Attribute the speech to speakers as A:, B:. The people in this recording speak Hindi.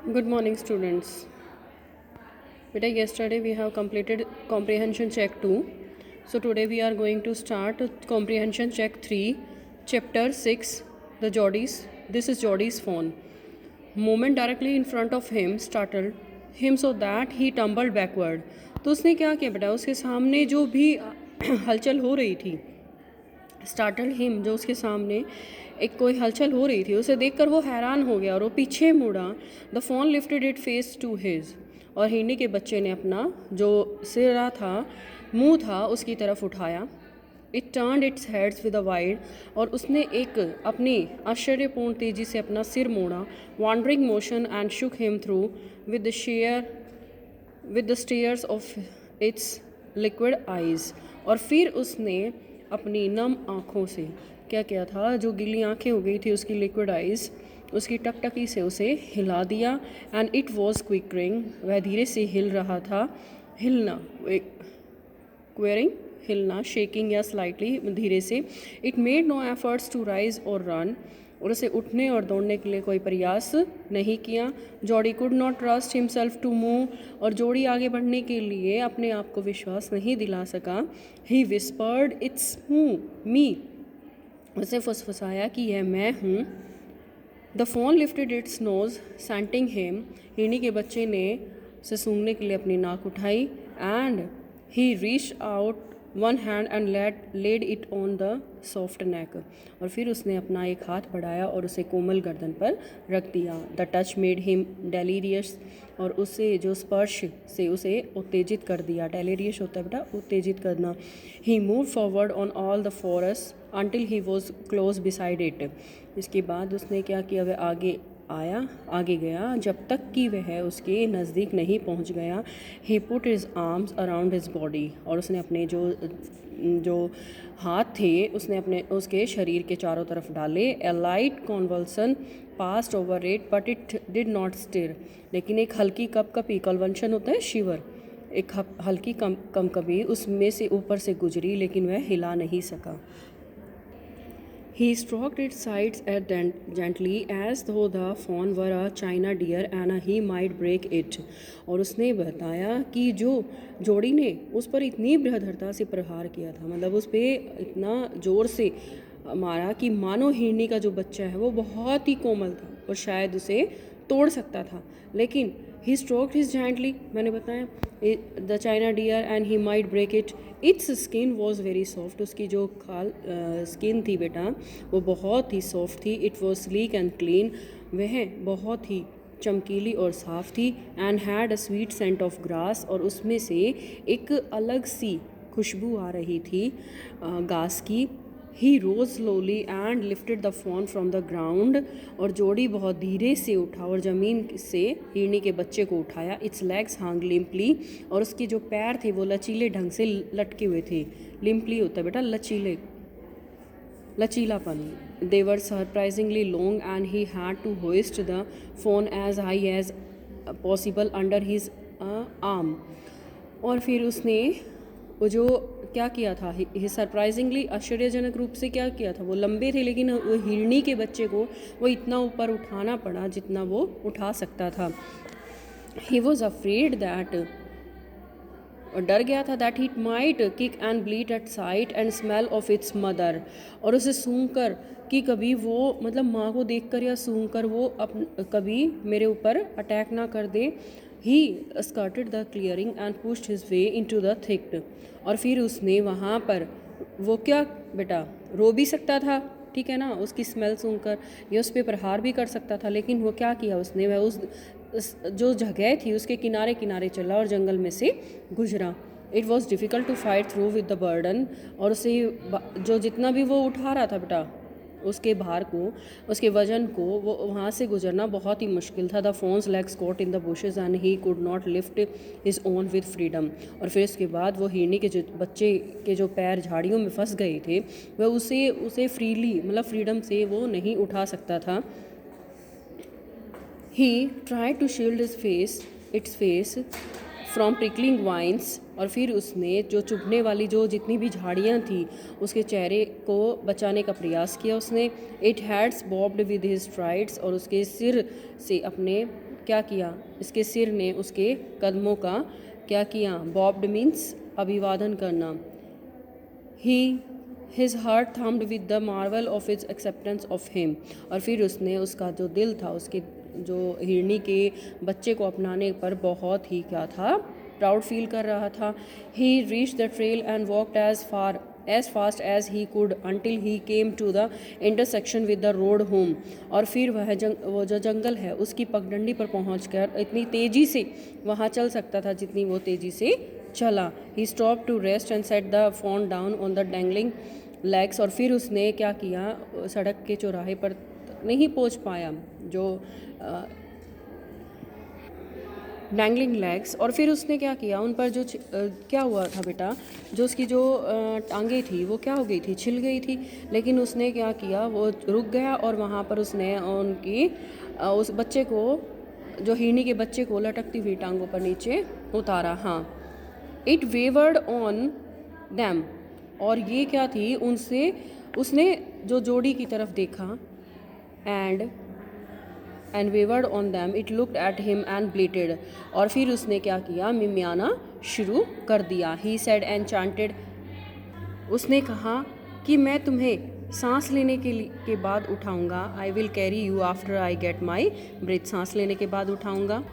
A: Good morning, students. Beta, yesterday we have completed comprehension check 2. So today we are going to start comprehension check 3, chapter 6, the Geordie's. This is Geordie's phone. Movement directly in front of him startled him so that he tumbled backward. तो उसने क्या किया बेटा, उसके सामने जो भी हलचल हो रही थी, स्टार्टल हिम, जो उसके सामने एक कोई हलचल हो रही थी, उसे देखकर वो हैरान हो गया और वो पीछे मुड़ा. The phone lifted it face to his, और हिंडी के बच्चे ने अपना जो सिरा था, मुंह था, उसकी तरफ उठाया. It turned it's heads with a wide, और उसने एक अपनी आश्चर्यपूर्ण तेज़ी से अपना सिर मोड़ा. Wandering motion and shook him through with the stares of its liquid eyes, और फिर उसने अपनी नम आँखों से क्या किया था, जो गीली आँखें हो गई थी उसकी लिक्विड आइज, उसकी टकटकी से उसे हिला दिया. एंड इट वॉज क्विकरिंग, वह धीरे से हिल रहा था. हिलना, क्वेरिंग, हिलना, शेकिंग या स्लाइटली, धीरे से. It made no efforts to rise और रन, और उसे उठने और दौड़ने के लिए कोई प्रयास नहीं किया. Jody could not trust himself to move, और जोड़ी आगे बढ़ने के लिए अपने आप को विश्वास नहीं दिला सका. ही विस्पर्ड इट्स मी, उसे फुसफुसाया कि यह मैं हूँ. The phone lifted its nose scenting him, हिरनी के बच्चे ने उसे सूंघने के लिए अपनी नाक उठाई. And he reach out one hand and laid it on the soft neck, और फिर उसने अपना एक हाथ बढ़ाया और उसे कोमल गर्दन पर रख दिया. The touch made him delirious, और उसे जो स्पर्श से उसे उत्तेजित कर दिया. डेलीरियस होता है बेटा उत्तेजित करना. He move forward on all the fours until he was close beside it, इसके बाद उसने क्या किया, वह आगे गया जब तक कि वह उसके नज़दीक नहीं पहुंच गया. He put his arms around his body, और उसने अपने जो हाथ थे उसने उसके शरीर के चारों तरफ डाले. A light convulsion passed over it but it did not stir, लेकिन एक हल्की कपकपी, कन्वल्शन होता है शिवर, एक हल्की कंपकपी उसमें से ऊपर से गुजरी, लेकिन वह हिला नहीं सका. He stroked its sides gently as though the fawn were a china deer and he might break it. और उसने बताया कि जो जोड़ी ने उस पर इतनी बृहदरता से प्रहार किया था, मतलब उस पर इतना ज़ोर से मारा कि मानो हिरनी का जो बच्चा है वो बहुत ही कोमल था और शायद उसे तोड़ सकता था. लेकिन ही स्ट्रोक्ड हिज जेंटली, मैंने बताया, the china dear and he might break it. Its skin was very soft, उसकी जो स्किन थी बेटा वो बहुत ही सॉफ्ट थी. It was sleek and clean, वह बहुत ही चमकीली और साफ़ थी. And had a sweet scent of grass, और उसमें से एक अलग सी खुशबू आ रही थी घास की. He rose slowly and lifted the fawn from the ground, और जोड़ी बहुत धीरे से उठा और ज़मीन से हिरनी के बच्चे को उठाया. इट्स लेग्स हांग लिम्पली, और उसके जो पैर थे वो लचीले ढंग से लटके हुए थे. लिम्पली होता है बेटा लचीलापन. They were surprisingly long and he had to hoist the fawn as high as possible under his arm. और फिर उसने वो जो क्या किया था, सरप्राइजिंगली, आश्चर्यजनक रूप से क्या किया था, वो लंबे थे लेकिन वो हिरनी के बच्चे को वो इतना ऊपर उठाना पड़ा जितना वो उठा सकता था. ही वॉज अफ्रेड दैट, और डर गया था, that it might kick and bleed at sight and smell of its mother, और उसे सूंघ कर कि कभी वो मतलब माँ को देखकर या सूंघ कर वो कभी मेरे ऊपर अटैक ना कर दे. He skirted the clearing and pushed his way into the thick, और फिर उसने वहाँ पर वो क्या बेटा रो भी सकता था, ठीक है ना, उसकी स्मेल सूंघकर, या उस पर प्रहार भी कर सकता था. लेकिन वो क्या किया उसने, वह उस जो जगह थी उसके किनारे किनारे चला और जंगल में से गुजरा. It was difficult to fight through with the burden, और उसे जो जितना भी वो उठा रहा था बेटा उसके भार को, उसके वजन को, वो वहाँ से गुजरना बहुत ही मुश्किल था. The phones legs caught in the bushes and he could not lift his own with freedom, और फिर उसके बाद वो हिरनी के जो बच्चे के जो पैर झाड़ियों में फंस गए थे वह उसे फ्रीली मतलब फ्रीडम से वो नहीं उठा सकता था. He try to shield its face from prickling vines, और फिर उसने जो चुभने वाली जो जितनी भी झाड़ियाँ थी उसके चेहरे को बचाने का प्रयास किया उसने. It heads bobbed with his strides, और उसके सिर से अपने क्या किया, इसके सिर ने उसके कदमों का क्या किया, बॉब्ड मीन्स अभिवादन करना। He his heart thumped with the marvel of his acceptance of him, और फिर उसने उसका जो दिल था उसके जो हिरनी के बच्चे को अपनाने पर बहुत ही क्या था, प्राउड फील कर रहा था। He reach the trail and walked as fast as he could until he came to the intersection with the road home, और फिर वो जो जंगल है उसकी पगडंडी पर पहुंचकर इतनी तेज़ी से वहाँ चल सकता था जितनी वो तेज़ी से चला। He stop to rest and set the phone down on the dangling legs, और फिर उसने क्या किया, सड़क के चौराहे पर नहीं पहुंच पाया जो डैंगलिंग लेग्स, और फिर उसने क्या किया, उन पर जो क्या हुआ था बेटा, जो उसकी जो टांगे थी वो क्या हो गई थी, छिल गई थी। लेकिन उसने क्या किया, वो रुक गया और वहाँ पर उसने उनकी उस बच्चे को, जो हिरनी के बच्चे को लटकती हुई टांगों पर नीचे उतारा। हाँ, इट वेवर्ड ऑन दैम, और ये क्या थी, उनसे उसने जो जोड़ी की तरफ देखा, and wavered on them it looked at him and bleated, और फिर उसने क्या किया, मिमियाना शुरू कर दिया। ही सेड एंड चांटेड, उसने कहा कि मैं तुम्हें सांस लेने के बाद उठाऊंगा। I will carry you after I get my breath, सांस लेने के बाद उठाऊंगा।